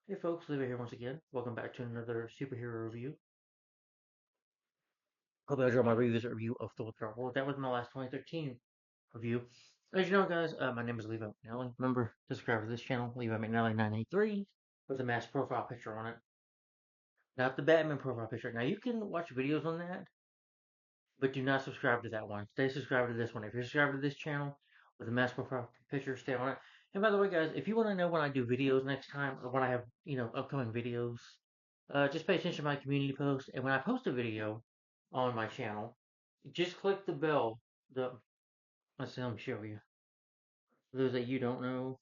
Hey folks, Levi here once again. Welcome back to another superhero review. Hope you enjoyed my previous review of Thor Dark World. That was my last 2013 review. As you know, guys, my name is Levi McNally. Remember to subscribe to this channel, Levi McNally 983, with a mask profile picture on it. Not the Batman profile picture. Now, you can watch videos on that, but do not subscribe to that one. Stay subscribed to this one. If you're subscribed to this channel with a mask profile picture, stay on it. And by the way, guys, if you want to know when I do videos next time, or when I have, upcoming videos, just pay attention to my community post. And when I post a video on my channel, just click the bell. Let's see, let me show you. For those that you don't know,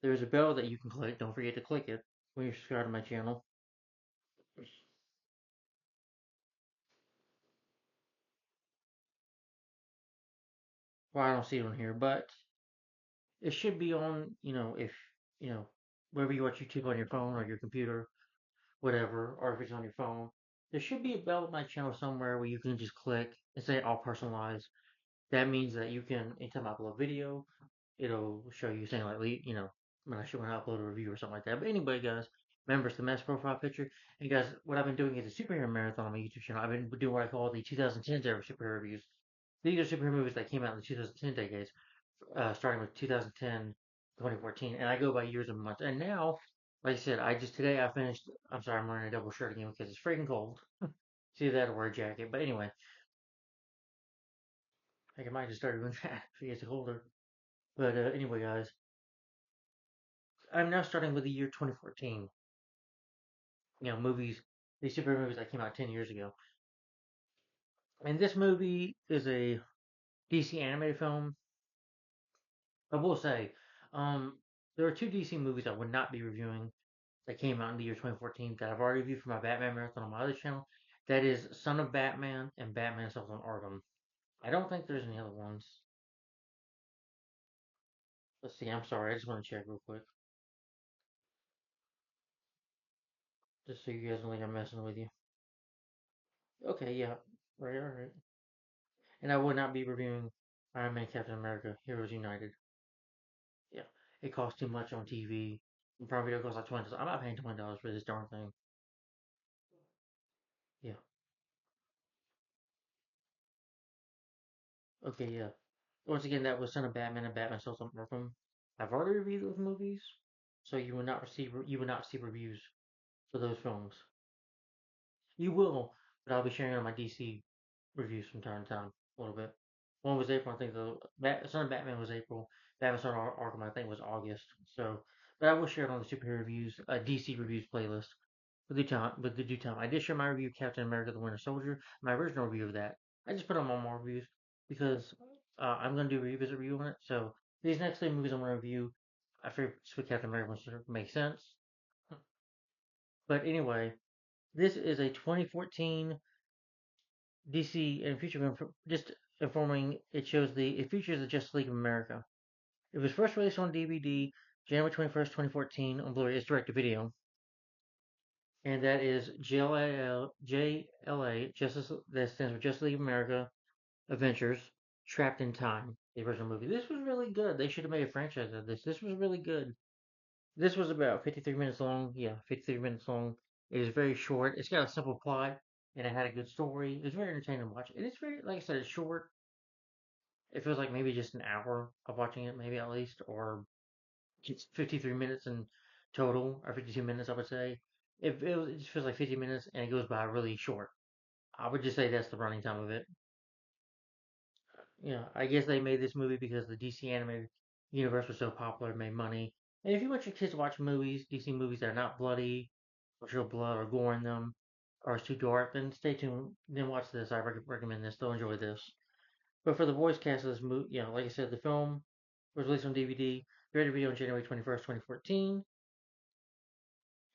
there's a bell that you can click. Don't forget to click it when you're subscribed to my channel. Well, I don't see it on here, but it should be on, if, you know, wherever you watch YouTube on your phone or your computer, whatever, or if it's on your phone, there should be a bell on my channel somewhere where you can just click and say all personalized. That means that you can, anytime I upload a video, it'll show you saying like, when I upload a review or something like that. But anyway, guys, remember it's the mass profile picture. And guys, what I've been doing is a superhero marathon on my YouTube channel. I've been doing what I call the 2010s era superhero reviews. These are superhero movies that came out in the 2010 decades, starting with 2010, 2014, and I go by years and months. And now, like I said, today I finished. I'm sorry, I'm wearing a double shirt again because it's freaking cold. See that or wear a jacket. But anyway, I think I might just start doing that if it gets colder. But anyway, guys, I'm now starting with the year 2014. Movies, these superhero movies that came out 10 years ago. And this movie is a DC animated film. I will say, um, there are two DC movies I would not be reviewing that came out in the year 2014 that I've already reviewed for my Batman marathon on my other channel. That is Son of Batman and Batman Assault on Arkham. I don't think there's any other ones. Let's see. I'm sorry. I just want to check real quick, just so you guys don't think I'm messing with you. Okay, yeah, right, all right. And I would not be reviewing Iron Man, Captain America, Heroes United. Yeah, it costs too much on TV. And Prime Video costs like $20. I'm not paying $20 for this darn thing. Yeah. Okay, yeah. Once again, that was Son of Batman and Batman Assault on Arkham. I've already reviewed those movies, so you will not see reviews for those films. You will, but I'll be sharing on my DC reviews from time to time a little bit. One was April, I think. Son of Batman was April. Batman Son of Arkham, I think, was August. So, but I will share it on the superhero reviews, DC reviews playlist with the time. With the due time, I did share my review of Captain America: The Winter Soldier, my original review of that. I just put on more reviews because I'm gonna do a revisit review on it. So these next three movies I'm gonna review, I figured with Captain America makes sense. But anyway, this is a 2014 DC and future just informing it features the Justice League of America. It was first released on DVD January 21st, 2014 on Blu-ray. It's direct to video, and that is JLA Justice that stands for Justice League of America Adventures Trapped in Time. The original movie. This was really good. They should have made a franchise of this. This was really good. This was about 53 minutes long. Yeah, 53 minutes long. It is very short. It's got a simple plot, and it had a good story. It was very entertaining to watch. And it's very, like I said, it's short. It feels like maybe just an hour of watching it, maybe at least, or it's 53 minutes in total, or 52 minutes, I would say. It just feels like 50 minutes, and it goes by really short. I would just say that's the running time of it. I guess they made this movie because the DC animated universe was so popular, it made money. And if you want your kids to watch movies, DC movies that are not bloody, or show blood, or gore in them, or it's too dark, then stay tuned. Then watch this. I recommend this. They'll enjoy this. But for the voice cast of this movie, like I said, the film was released on DVD, rated video on January 21st, 2014,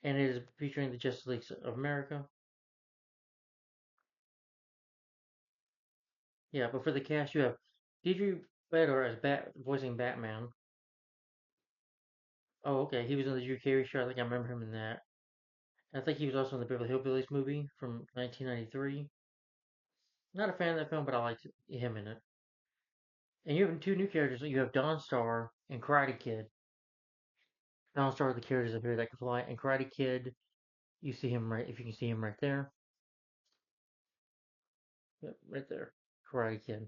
and it is featuring the Justice League of America. Yeah, but for the cast, you have Deidre Bader as voicing Batman. Oh, okay, he was in the Drew Carey show. I think I remember him in that. I think he was also in the Beverly Hillbillies movie from 1993. Not a fan of that film, but I liked him in it. And you have two new characters. You have Dawn Star and Karate Kid. Now start the characters up here that can fly. And Karate Kid, you see him right if you can see him right there. Yep, right there. Karate Kid.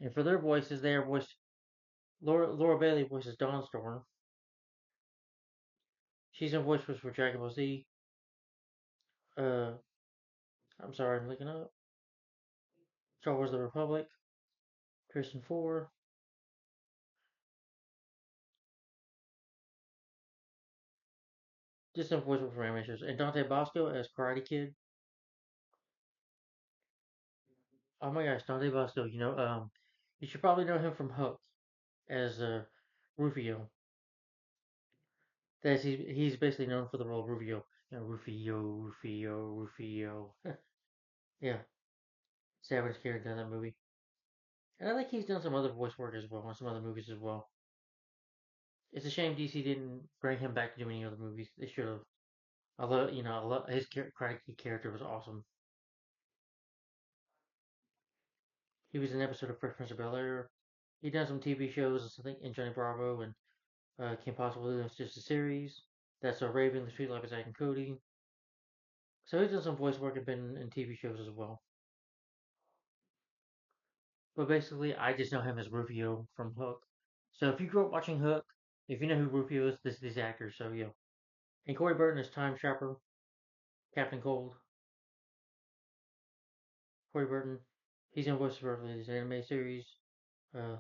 And for their voices, they are voiced. Laura Bailey voices Dawn Storm. She's in voice for Dragon Ball Z. Uh, I'm sorry, I'm looking up. Star Wars: The Republic. Kristen 4. Just some voice for animators. And Dante Bosco as Karate Kid. Oh my gosh, Dante Bosco. You should probably know him from Hook as Rufio. He's basically known for the role of Rufio. Rufio. Yeah, Savage character in that movie. And I think he's done some other voice work as well on some other movies as well. It's a shame DC didn't bring him back to do any other movies. They should have. I love his Karate character was awesome. He was in an episode of Fresh Prince of Bel Air. He done some TV shows, I think, in Johnny Bravo and Kim Possible. It's just a series. That's Raven, The Street Life of Zack and Cody. So he's done some voice work and been in TV shows as well. But basically, I just know him as Rufio from Hook. So if you grew up watching Hook, if you know who Rufio is, this is these actors. So yeah. And Corey Burton is Time Trapper, Captain Cold. Corey Burton, he's in voice for this anime series. Uh,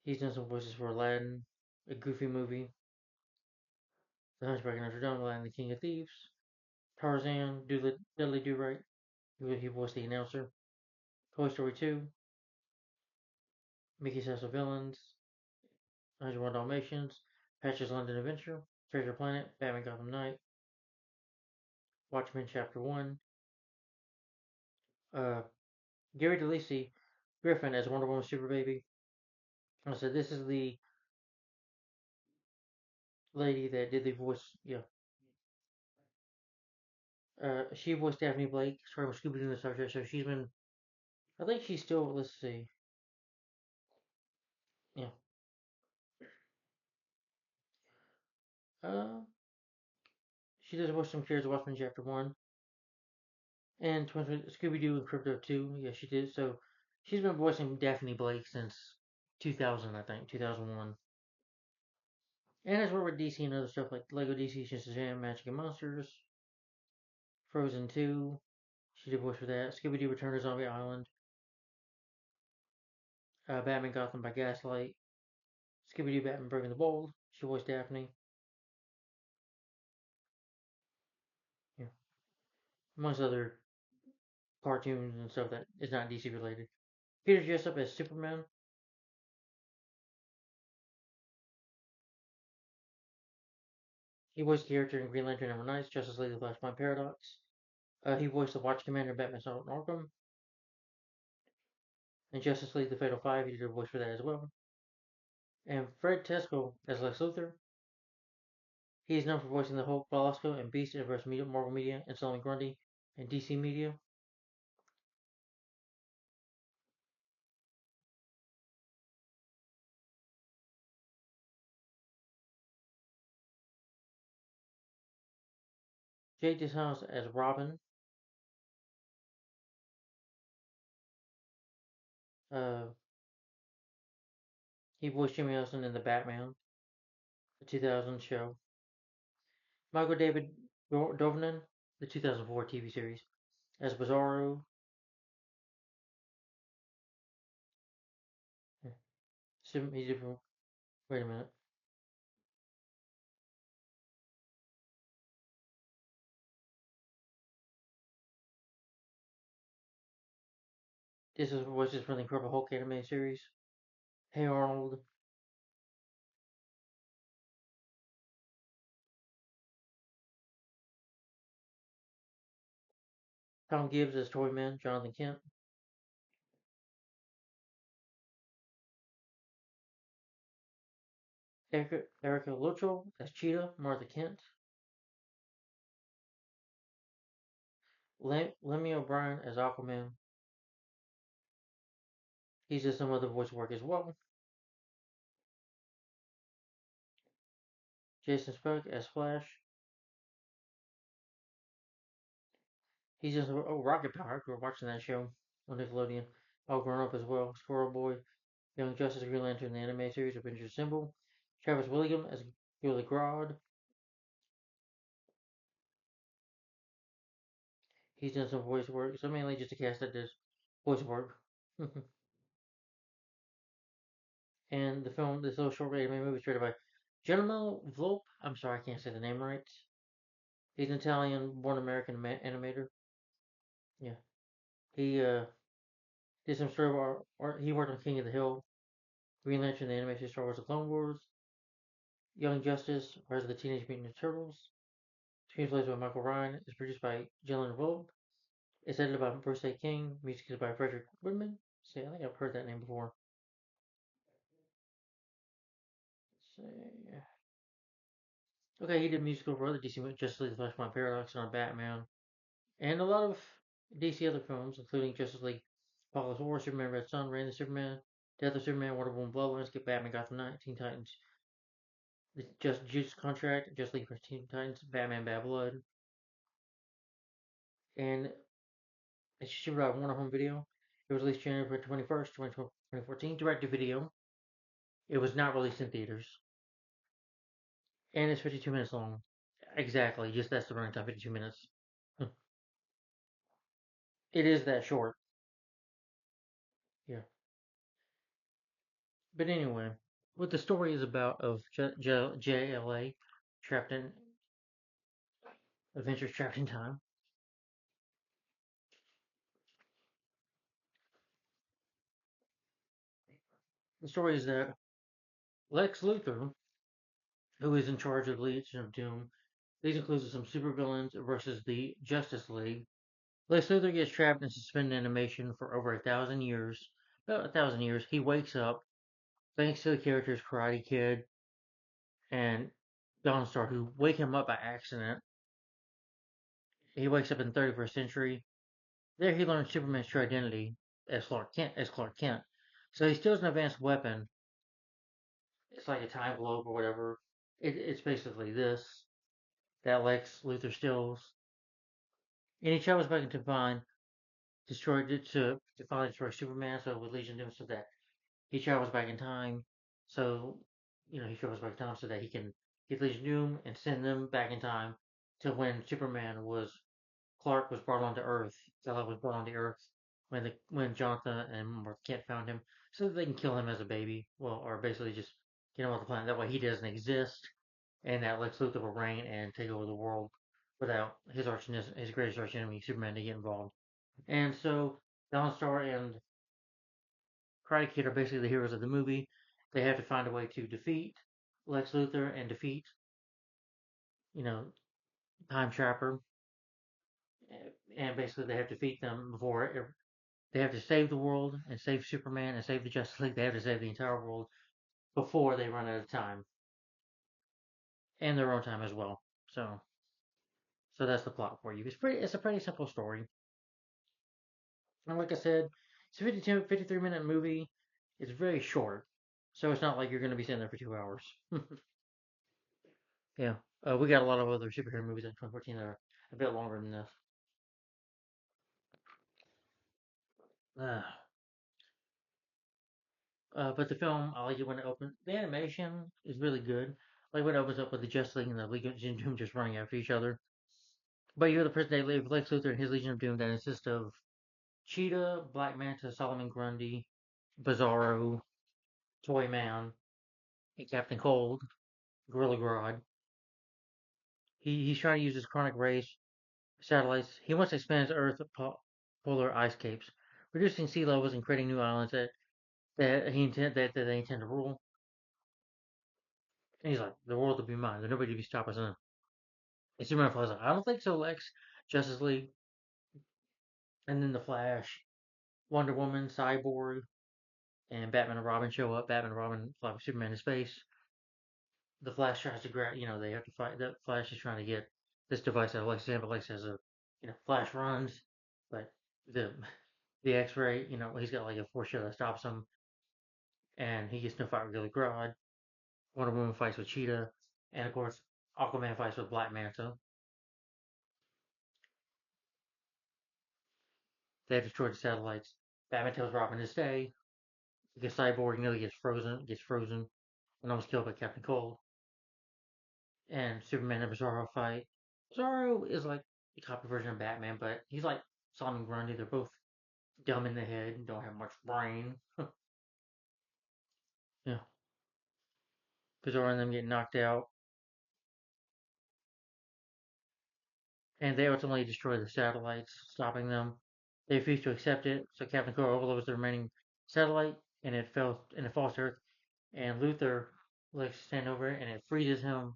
he's done some voices for Aladdin, a Goofy movie, The Hunchback of Notre Dame, Aladdin, the King of Thieves, Tarzan, Dudley Do Right. He voiced the announcer. Toy Story 2, Mickey's House of Villains, 101 Dalmatians, Patch's London Adventure, Treasure Planet, Batman Gotham Knight, Watchmen Chapter 1, uh, Gary DeLisi Griffin as Wonder Woman Super Baby. I said this is the lady that did the voice. Yeah, she voiced Daphne Blake. Sorry, with Scooby Doo and the Star Trek. So she's been. I think she's still. Let's see. Yeah. Uh, she does voice some characters. Watchmen Chapter 1 and Scooby Doo and Crypto 2. Yeah, she did. So she's been voicing Daphne Blake since 2000, I think, 2001. And has worked with DC and other stuff like Lego DC, Shazam, Magic and Monsters, Frozen 2. She did voice for that. Scooby Doo Return to Zombie Island. Batman Gotham by Gaslight. Scooby Doo Batman Breaking the Bold. She voiced Daphne. Yeah. Amongst other cartoons and stuff that is not DC related. Peter Jessup as Superman. He voiced the character in Green Lantern Number 9's Justice League The Flashpoint Paradox. He voiced the Watch Commander Batman Assault on Arkham. In Justice League The Fatal Five, he did a voice for that as well. And Fred Tesco as Lex Luthor. He is known for voicing the Hulk, Belasco, and Beast in various Marvel Media, and Solomon Grundy in DC Media. Jake Deshouse as Robin. Uh, he voiced Jimmy Olsen in The Batman, the 2000 show. Michael David Dovnan, the 2004 TV series, as Bizarro. He's different. Wait a minute. This is voices from the Incredible Hulk anime series. Hey Arnold. Tom Gibbs as Toyman. Jonathan Kent. Erica Luttrell as Cheetah. Martha Kent. Lemmy O'Brien as Aquaman. He's did some other voice work as well. Jason Spock as Flash. He's just Rocket Power. I grew up watching that show on Nickelodeon. All grown up as well. Squirrel Boy, Young Justice, Green Lantern, the anime series, Avengers Symbol. Travis William as Billy Grodd. He's done some voice work, so mainly just a cast that does voice work. And the film, this little short anime movie, is created by Guillermo Volpe. I'm sorry, I can't say the name right. He's an Italian, born American animator. Yeah, he did some story art. He worked on King of the Hill, Green Lantern, the animated Star Wars: The Clone Wars, Young Justice, Rise of the Teenage Mutant Ninja Turtles. Screenplays by Michael Ryan. Is produced by Gillian Volpe. It's edited by Bruce A. King. Music is by Frederick Woodman. See, I think I've heard that name before. Let's see. Okay, he did musical for other DC movies, Justice League, The Flashpoint Paradox, and on Batman, and a lot of DC other films, including Justice League, Apocalypse War, Superman Red Son, Reign of Superman, Death of Superman, Wonder Woman, Bloodlines, Get Batman, Gotham Knight, Teen Titans, The Just Juice Contract, Justice League for Teen Titans, Batman Bad Blood, and it's distributed by Warner Home Video. It was released January 21st, 2014, direct to video. It was not released in theaters, and it's 52 minutes long. Exactly, just that's the running time, 52 minutes. It is that short. Yeah. But anyway, what the story is about of JLA, trapped in adventures trapped in time. The story is that Lex Luthor, who is in charge of the Legion of Doom, these includes some supervillains versus the Justice League. Lex Luthor gets trapped in suspended animation for over 1,000 years. About 1,000 years, he wakes up thanks to the characters Karate Kid and Dawnstar, who wake him up by accident. He wakes up in the 31st century. There he learns Superman's true identity as Clark Kent. So he steals an advanced weapon. It's like a time globe or whatever. It's basically this that Lex Luthor steals, and he travels back into time, destroyed it to finally destroy Superman. So with Legion Doom, so that he travels back in time. So he travels back in time so that he can get Legion Doom and send them back in time to when Superman was Clark was brought onto Earth. Zella was brought onto Earth when Jonathan and Martha Kent found him, so that they can kill him as a baby. Well, or basically just get him off the planet. That way he doesn't exist, and that Lex Luthor will reign and take over the world without his greatest arch enemy, Superman, to get involved. And so Dawnstar and Karate Kid are basically the heroes of the movie. They have to find a way to defeat Lex Luthor and defeat, you know, Time Trapper, and basically they have to defeat them before they have to save the world and save Superman and save the Justice League. They have to save the entire world before they run out of time and their own time as well. So that's the plot for you. It's a pretty simple story. And like I said, it's a 53-minute movie. It's very short, so it's not like you're going to be sitting there for 2 hours. Yeah, we got a lot of other superhero movies in 2014 that are a bit longer than this. Uh, but the film, I like it when it opens. The animation is really good. Like when it opens up with the Justice League and the Legion of Doom just running after each other. But you're the present day Lex Luthor and his Legion of Doom that consists of Cheetah, Black Manta, Solomon Grundy, Bizarro, Toyman, and Captain Cold, Gorilla Grodd. He's trying to use his chronic rays satellites. He wants to expand his Earth polar ice capes, reducing sea levels and creating new islands that they intend to rule. And he's like, the world will be mine. There's nobody to be stopped us. And Superman flies like, I don't think so, Lex. Justice League, and then the Flash, Wonder Woman, Cyborg, and Batman and Robin show up. Batman and Robin fly with Superman in space. The Flash tries to grab, they have to fight. The Flash is trying to get this device out of Lex's hand, but Lex has Flash runs, but the the X-ray, he's got like a force shield that stops him, and he gets no fight with Billy Grodd. Wonder Woman fights with Cheetah. And of course, Aquaman fights with Black Manta. They have destroyed the satellites. Batman tells Robin to stay because Cyborg nearly gets frozen, and almost killed by Captain Cold. And Superman and Bizarro fight. Bizarro is like a copy version of Batman, but he's like Solomon Grundy. They're both dumb in the head and don't have much brain. Yeah, Bizarro and them get knocked out, and they ultimately destroy the satellites, stopping them. They refuse to accept it, so Captain Cold overloads the remaining satellite, and it falls to Earth. And Luthor likes to stand over it, and it freezes him.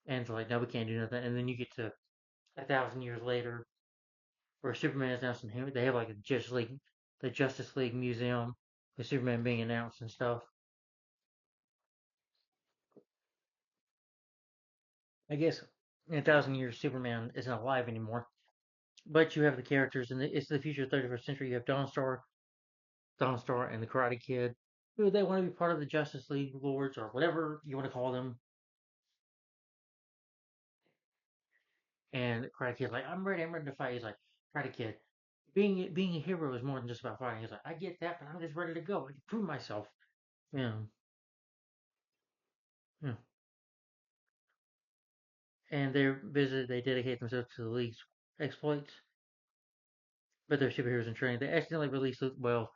And it's like, no, we can't do nothing. And then you get to 1,000 years later, where Superman is announced, and they have like the Justice League museum with Superman being announced and stuff. I guess in 1,000 years, Superman isn't alive anymore, but you have the characters, and it's the future 31st century. You have Dawnstar, and the Karate Kid, who they want to be part of the Justice League Lords or whatever you want to call them. And Karate Kid's like, I'm ready to fight. He's like, Karate Kid, being a hero is more than just about fighting. He's like, I get that, but I'm just ready to go. I can prove myself. Yeah, yeah. And they dedicate themselves to the League's exploits, but they're superheroes in training. They accidentally release well,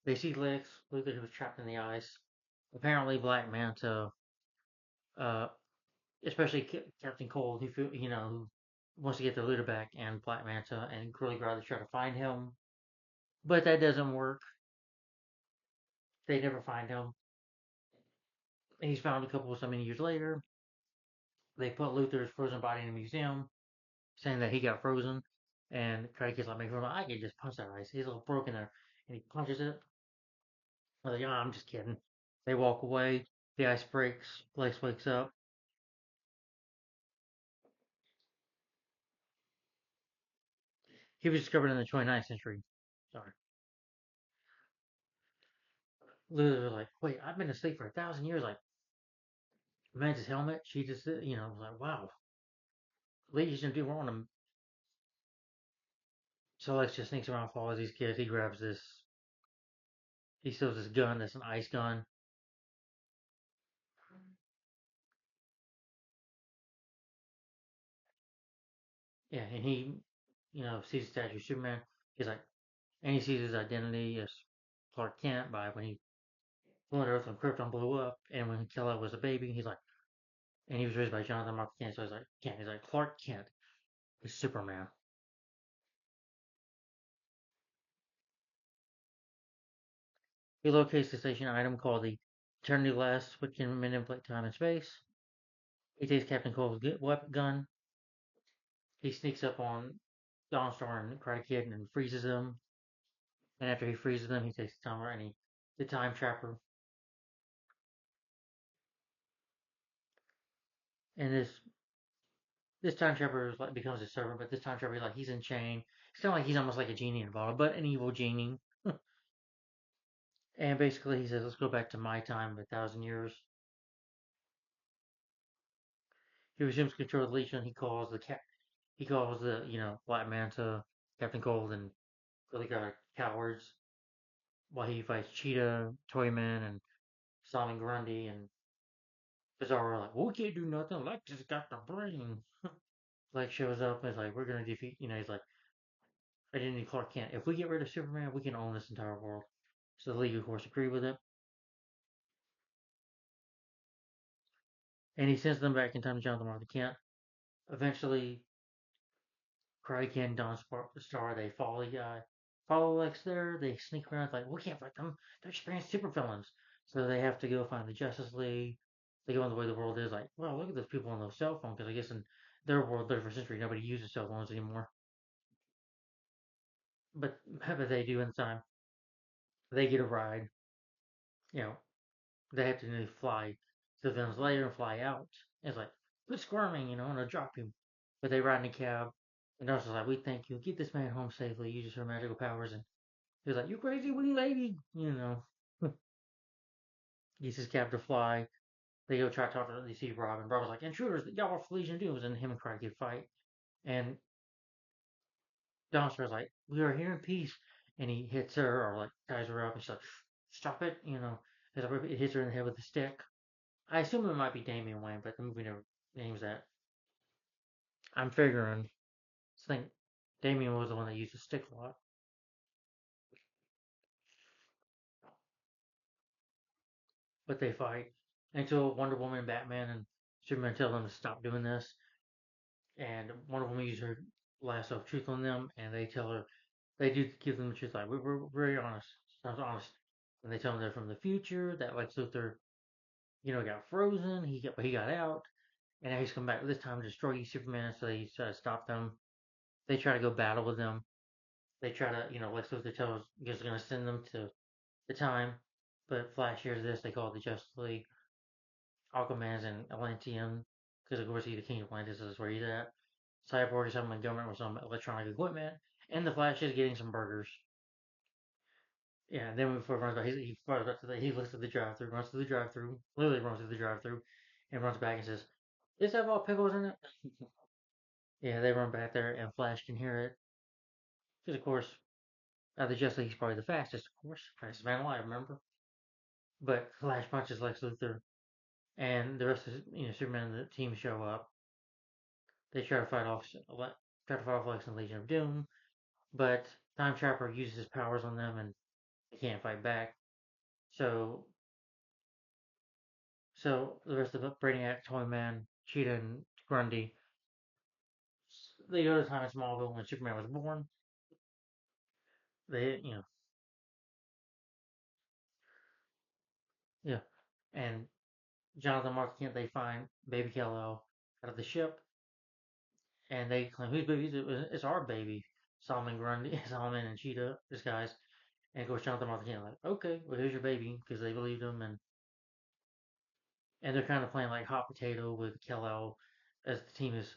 they see Lex Luthor who was trapped in the ice. Apparently, Black Manta, uh, especially Captain Cold, who wants to get the Luthor back, and Black Manta and Curly Grother try to find him, but that doesn't work. They never find him. He's found a couple of so many years later. They put Luthor's frozen body in a museum, saying that he got frozen. And Craig is like, I can just punch that ice. He's a little broken there. And he punches it. I was like, oh, I'm just kidding. They walk away. The ice breaks. Blaze wakes up. He was discovered in the 29th century. Sorry. Luthor was like, wait, I've been asleep for 1,000 years. Like, Man's helmet. She just, was like, wow. Ladies and gentlemen, him. So Lex just sneaks around, follows these kids. He grabs this. He steals this gun. That's an ice gun. Yeah, and he, sees the statue of Superman. He's like, and he sees his identity as Clark Kent by when he flew on Earth when Krypton blew up, and when Kella was a baby, he's like, and he was raised by Jonathan Mark Kent, so he's like, Kent. He's like, Clark Kent is Superman. He locates the station item called the Eternity Glass, which can manipulate time and space. He takes Captain Cole's weapon gun. He sneaks up on Dawnstar and Karate Kid and freezes them. And after he freezes them, he takes the timer and the time trapper. And this time trapper becomes his servant, but this time trapper he's in chain. It's kind of like he's almost like a genie in a bottle, but an evil genie. And basically, he says, "Let's go back to my time of 1,000 years." He resumes control of the Legion. He calls the cat. He calls the Black Manta, Captain Cold, and really got cowards. While he fights Cheetah, Toyman, and Solomon Grundy, and Bizarro like, "Well, we can't do nothing. Lex just got the brain." Lex shows up and is like, "We're gonna defeat." He's like, "I didn't need Clark Kent. If we get rid of Superman, we can own this entire world." So the League, of course, agree with it, and he sends them back in time to Jonathan Martha Kent. Eventually, Karate Kid and Star, they follow Lex there. They sneak around like, we can't fight them. They're experienced supervillains. So they have to go find the Justice League. They go on the way the world is like, well, look at those people on those cell phones. Because I guess in their world, 31st century, nobody uses cell phones anymore. But but they do in the time. They get a ride. You know, they have to fly to the villain's lair and fly out. And it's like, quit squirming, and I'll drop you. But they ride in a cab. And they're also like, we thank you. Get this man home safely. Use your magical powers. And he's like, you crazy wee lady. Uses his cab to fly. They go try to talk to, they see Robin. Robin's like, intruders, y'all are Legion of Dooms, and him and Craig get fight. And Dumpster's like, we are here in peace. And he hits her or like ties her up and she's like, stop it, you know. It hits her in the head with a stick. I assume it might be Damian Wayne, but the movie never names that. I'm figuring. I think Damian was the one that used the stick a lot. But they fight until Wonder Woman and Batman and Superman tell them to stop doing this. And Wonder Woman uses her lasso of truth on them, and they tell her they do give them the truth. Like we're very honest, sounds honest. And they tell them they're from the future. That Lex Luthor, got frozen. He got out, and now he's come back this time to destroy Superman. So they try to stop them. They try to go battle with them. They try to, Lex Luthor tells he's going to send them to the time, but Flash hears this. They call it the Justice League. Aquaman's in Atlantean because of course he's the king of Atlantis. Is where he's at. Cyborg is helping the government with some electronic equipment, and the Flash is getting some burgers. Yeah, and then before he runs back, he looks at the drive-through, runs to the drive-through, literally runs to the drive-through, and runs back and says, "Does that have all pickles in it?" Yeah, they run back there, and Flash can hear it because, of course, the Justice League is probably the fastest, of course, fastest man alive. Remember, but Flash punches Lex Luthor, and the rest of Superman and the team show up. They try to fight off Lex and Legion of Doom, but Time Trapper uses his powers on them, and they can't fight back. So So the rest of the Brainiac, Toyman, Cheetah, and Grundy, they go to the time in Smallville when Superman was born. They, yeah. And Jonathan Mark Kent, they find Baby Kal-El out of the ship, and they claim, whose baby is it? It's our baby. Solomon Grundy, Solomon and Cheetah, this guy's. And of course, Jonathan Mark Kent, like, okay, well, here's your baby, because they believed him, and they're kind of playing like hot potato with Kal-El as the team is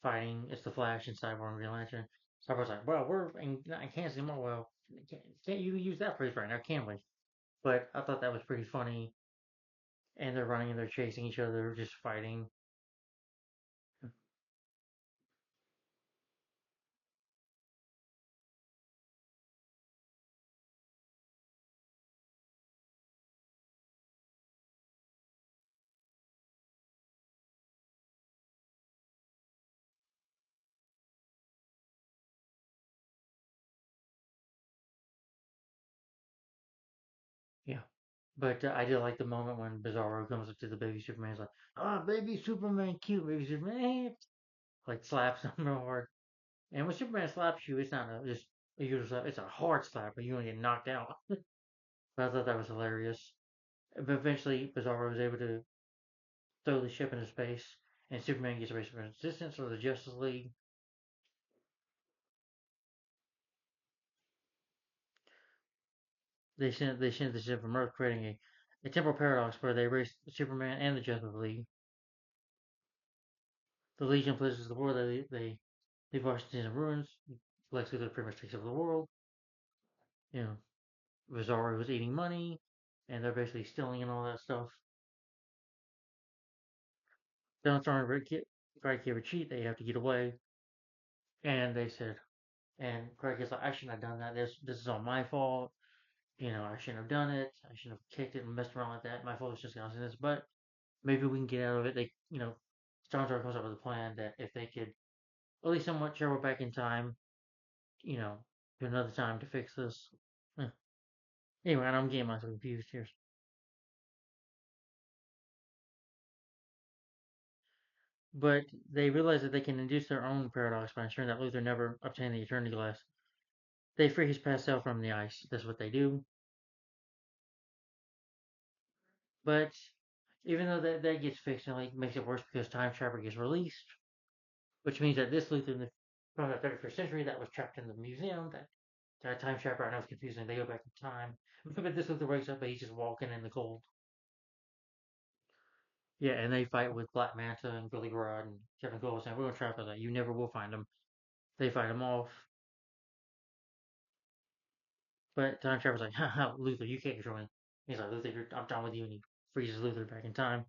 fighting. It's the Flash and Cyborg and Green Lantern. Cyborg's like, well, we're in Kansas more. Well, can't you use that phrase right now, can we? But I thought that was pretty funny. And they're running and they're chasing each other, just fighting. Yeah. But I did like the moment when Bizarro comes up to the baby Superman. He's like, "Ah, oh, baby Superman, cute baby Superman," like slaps him real hard. And when Superman slaps you, it's not just a usual slap; it's a hard slap, or you don't get knocked out. But I thought that was hilarious. But eventually, Bizarro was able to throw the ship into space, and Superman gets away from resistance or the Justice League. They sent the ship from Earth, creating a temporal paradox where they erase Superman and the Justice League. The Legion possesses the world. They leave Washington in ruins. Lex Luthor pretty much takes over the world. You know, Bizarro was eating money, and they're basically stealing and all that stuff. Don't try and give a cheat. They have to get away, and they said, and Craig is like, I shouldn't have done that. This is all my fault. I shouldn't have done it. I shouldn't have kicked it and messed around like that. My fault was just causing this, but maybe we can get out of it. Starter comes up with a plan that if they could at least somewhat travel back in time, you know, to another time to fix this. Eh. Anyway, I'm getting myself confused here. But they realize that they can induce their own paradox by ensuring that Luther never obtained the Eternity Glass. They free his past self from the ice. That's what they do. But even though that gets fixed and like makes it worse because Time Trapper gets released, which means that this Luther from the 31st century that was trapped in the museum, that Time Trapper, I know it's confusing, they go back in time. But this Luther wakes up and he's just walking in the cold. Yeah, and they fight with Black Manta and Billy Grodd and Kevin Cole saying, we're going to trap us. You never will find him. They fight him off. But Time Trapper's like, haha, Luther, you can't control me. He's like, Luther, I'm done with you. And he freezes Luther back in time.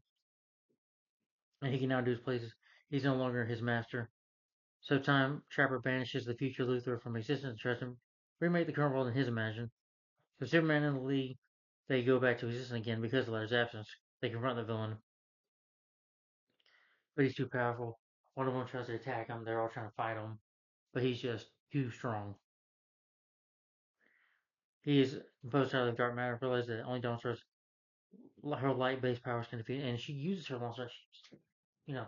and he can now do his places. He's no longer his master. So Time Trapper banishes the future Luthor from existence and tries to remake the current world in his imagination. So Superman and the League, they go back to existence again because of Leonard's absence. They confront the villain, but he's too powerful. One of them tries to attack him. They're all trying to fight him, but he's just too strong. He is composed out of dark matter. Realizes that only Dawn's her light-based powers can defeat, and she uses her launcher. She, you know,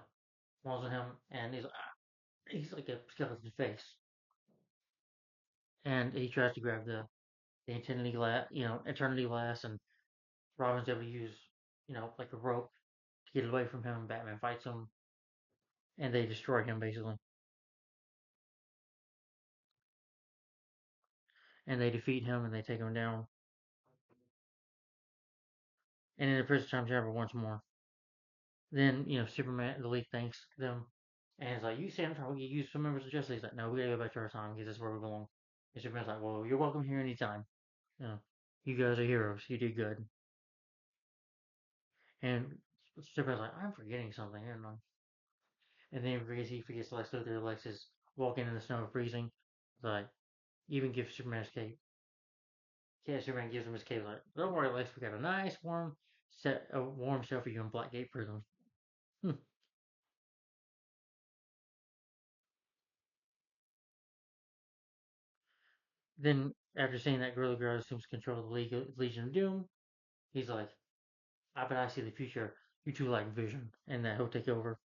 launches on him, and he's like a skeleton face, and he tries to grab the Eternity Glass, Eternity Glass, and Robin's able to use, like a rope to get away from him. Batman fights him, and they destroy him basically, and they defeat him, and they take him down. And in the prison time travel once more. Then Superman, the League thanks them, and it's like, "You say I'm trying to use some members of Justice League." He's like, "No, we gotta go back to our time because that's where we belong." And Superman's like, "Well, you're welcome here anytime. You know, you guys are heroes. You did good." And Superman's like, "I'm forgetting something." And then he forgets Lex Luthor. Lex is walking in the snow, freezing. Like, even gives Superman his cape. Yeah, Superman gives him his cape. Like, "Don't worry, Lex. We got a nice warm cell for you in Blackgate Prison." Hmm. Then, after seeing that Gorilla Grodd assumes control of the Legion of Doom, he's like, "I bet I see the future. You two like Vision," and that he'll take over.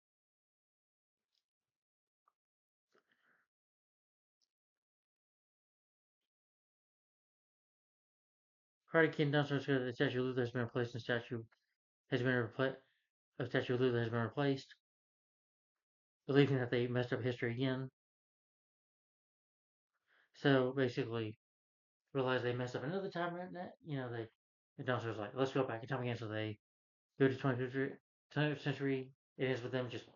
Karate Kid downstairs says the statue of Luther has been replaced, and has been replaced. A statue of Luther has been replaced, believing that they messed up history again. So basically, realize they messed up another time. Right? The downstairs like, "Let's go back in time again." So they go to 20th century. It ends with them just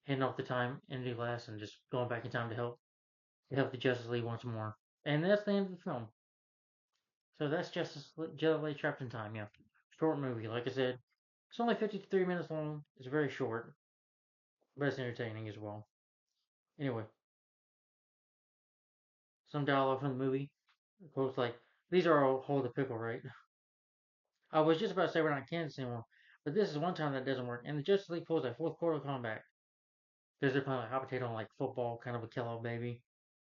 handing off the time into glass and just going back in time to help the Justice League once more. And that's the end of the film. So that's Justice JLA Trapped in Time. Yeah, short movie. Like I said, it's only 53 minutes long. It's very short, but it's entertaining as well. Anyway, some dialogue from the movie. Quotes like, "These are all hold the pickle, right?" I was just about to say we're not Kansas anymore, but this is one time that doesn't work. And the Justice League pulls a fourth quarter comeback because they're playing like hot potato like football, kind of a Kellogg baby.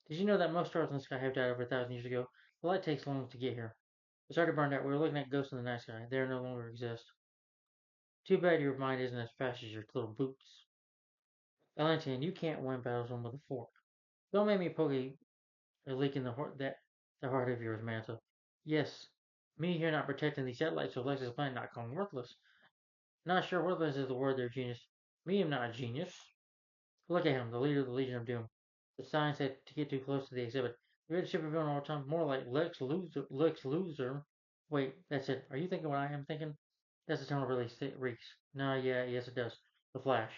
Did you know that most stars in the sky have died over 1,000 years ago? The light takes long to get here. It's already burned out. We were looking at ghosts in the night sky. They no longer exist. Too bad your mind isn't as fast as your little boots. Ellington, you can't win battles with a fork. Don't make me poke a leak in the heart of yours, Manta. Yes, me here not protecting these satellites so Lex's planet not calling worthless. Not sure worthless is the word there, genius. Me am not a genius. Look at him, the leader of the Legion of Doom. The sign said to get too close to the exhibit. The greatest supervillain of all time, more like Lex Luthor. Lex Luthor. Wait, that's it. Are you thinking what I am thinking? That's the tone of release it reeks. No, yeah, yes it does. The Flash.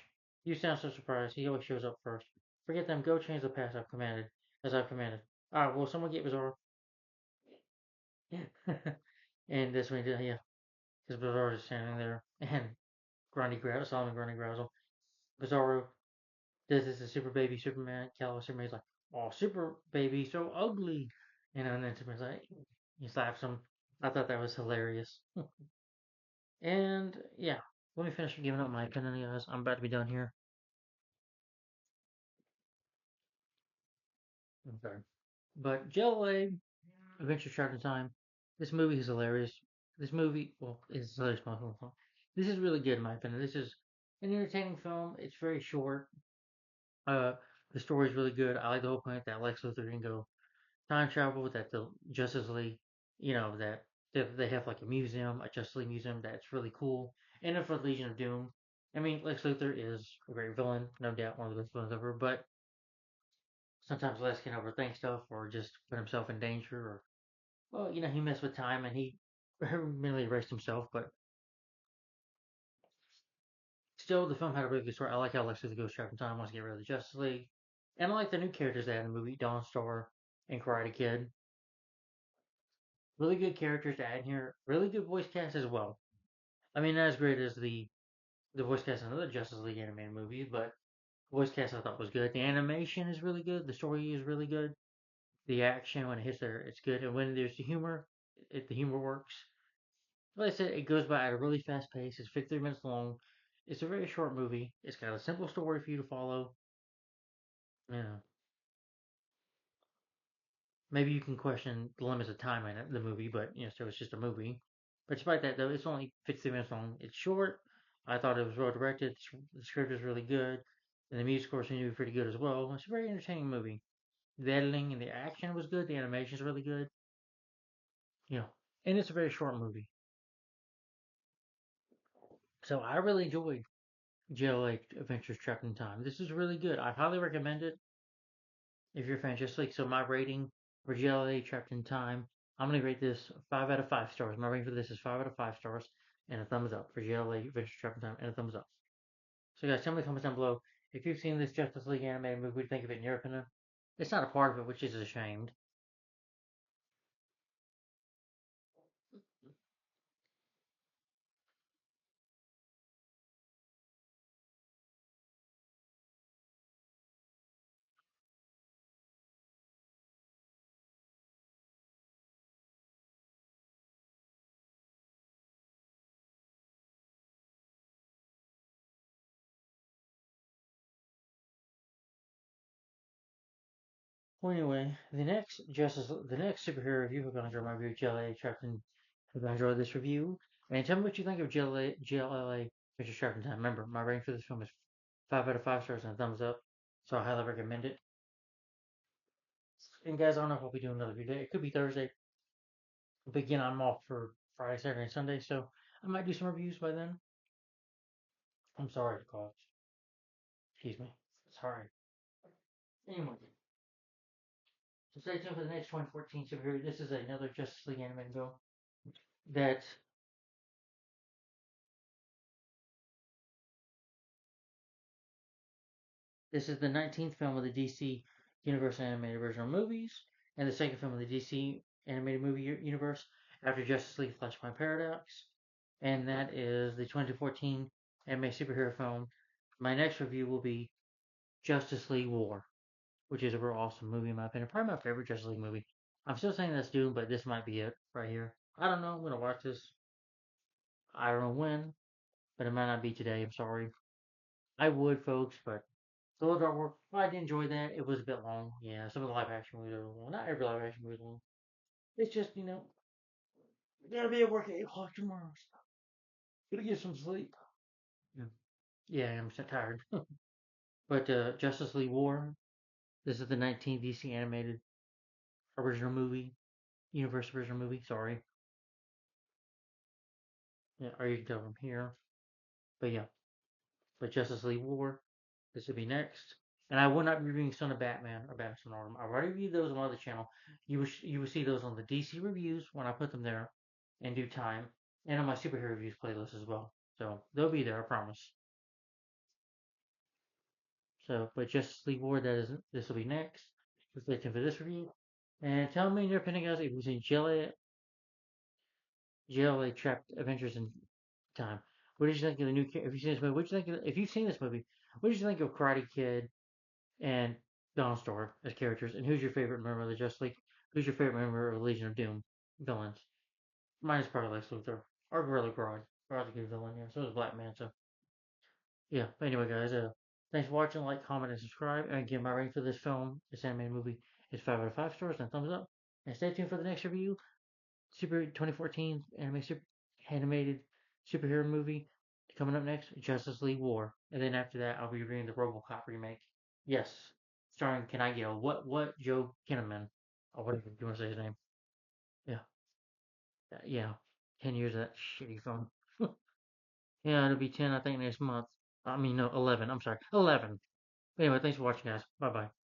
You sound so surprised. He always shows up first. Forget them. Go change the past as I've commanded. Alright, will someone get Bizarro? Yeah. And this one, yeah, because Bizarro is standing there, and Solomon Grundy grabs him. Bizarro this is Super Baby Superman. Superman's like, "Oh, Super Baby, so ugly," and then Superman's like, he slaps him. I thought that was hilarious. And yeah, let me finish giving up my opinion, guys. I'm about to be done here. I'm sorry, but JLA Adventure Trapped in Time. This movie is hilarious. This movie, well, is hilarious. This is really good in my opinion. This is an entertaining film. It's very short. Uh, the story is really good. I like the whole point that Lex Luthor can go time travel, that the Justice League, that they have like a museum, a Justice League museum that's really cool. And then for the Legion of Doom, I mean, Lex Luthor is a great villain, no doubt one of the best villains ever, but sometimes Lex can overthink stuff or just put himself in danger or, well, he messed with time and he merely erased himself, but still, the film had a really good story. I like how Lex Luthor goes trapped in time, wants to get rid of the Justice League. And I like the new characters they had in the movie, Dawnstar and Karate Kid. Really good characters to add in here. Really good voice cast as well. I mean, not as great as the The voice cast in another Justice League animated movie, but voice cast I thought was good. The animation is really good. The story is really good. The action when it hits there, it's good. And when there's the humor, the humor works. Like I said, it goes by at a really fast pace. It's 53 minutes long. It's a very short movie. It's got a simple story for you to follow. You know, maybe you can question the limits of time in the movie, but so it's just a movie. But despite that, though, it's only 53 minutes long. It's short. I thought it was well directed. The script is really good, and the music score seemed to be pretty good as well. It's a very entertaining movie. The editing and the action was good. The animation is really good. You know, and it's a very short movie. So I really enjoyed JLA Adventures Trapped in Time. This is really good. I highly recommend it if you're a fan. Just like so, my rating for JLA Trapped in Time, I'm gonna rate this 5 out of 5 stars. My rating for this is 5 out of 5 stars and a thumbs up for JLA Adventures Trapped in Time and a thumbs up. So guys, tell me in the comments down below if you've seen this Justice League animated movie. What do you think of it in your opinion? It's not a part of it, which is a shame. Well, anyway, the next superhero review we're going to do my review JLA Trapped in. Hope you enjoyed this review, and tell me what you think of JLA Mr. Trapped in Time. Remember, my rating for this film is 5 out of 5 stars and a thumbs up, so I highly recommend it. And guys, I don't know if I'll be doing another video. It could be Thursday, but again, I'm off for Friday, Saturday, and Sunday, so I might do some reviews by then. I'm sorry to cause. Excuse me. Sorry. Anyway, so stay tuned for the next 2014 superhero. This is another Justice League animated film that this is the 19th film of the DC Universe animated original movies, and the second film of the DC animated movie universe after Justice League Flashpoint Paradox, and that is the 2014 anime superhero film. My next review will be Justice League War, which is a real awesome movie in my opinion. Probably my favorite Justice League movie. I'm still saying that's Doom, but this might be it right here. I don't know. I'm gonna watch this. I don't know when, but it might not be today. I'm sorry. I would, folks, but the Little Dark World, well, I did enjoy that. It was a bit long. Yeah, some of the live action movies are long. Not every live action movie is long. It's just, gotta be at work at 8 o'clock tomorrow. So gotta get some sleep. Yeah, yeah, I'm so tired. But Justice League War, this is the 19th DC animated original movie, universe original movie. Sorry. Yeah, or you can tell from here. But yeah, but Justice League War, this will be next. And I will not be reviewing Son of Batman or Batman Son of Arkham. I've already reviewed those on my other channel. You will see those on the DC reviews when I put them there in due time, and on my superhero reviews playlist as well. So they'll be there, I promise. So, but Justice League War, this will be next. So stay tuned for this review. And tell me in your opinion, guys, if you've seen JLA Trapped Adventures in Time. What did you think of the new? If you've seen this movie, what did you think? If you've seen this movie, what did you think of Karate Kid and Donald Store as characters? And who's your favorite member of the Justice League? Who's your favorite member of Legion of Doom villains? Mine is probably Lex Luthor or Gorilla Grodd. Grodd's a good villain, yeah. So is Black Manta. Yeah. But anyway, guys, thanks for watching. Like, comment, and subscribe. And again, my rating for this film, this animated movie, is 5 out of 5 stars and a thumbs up. And stay tuned for the next review. Super 2014 animated superhero movie coming up next, Justice League War, and then after that, I'll be reviewing the RoboCop remake. Yes, starring Can I Yell? What Joe Kinnaman or whatever you want to say his name. Yeah, yeah. 10 years of that shitty film. Yeah, it'll be 10, I think, next month. I mean, no, 11. I'm sorry, 11. Anyway, thanks for watching, guys. Bye bye.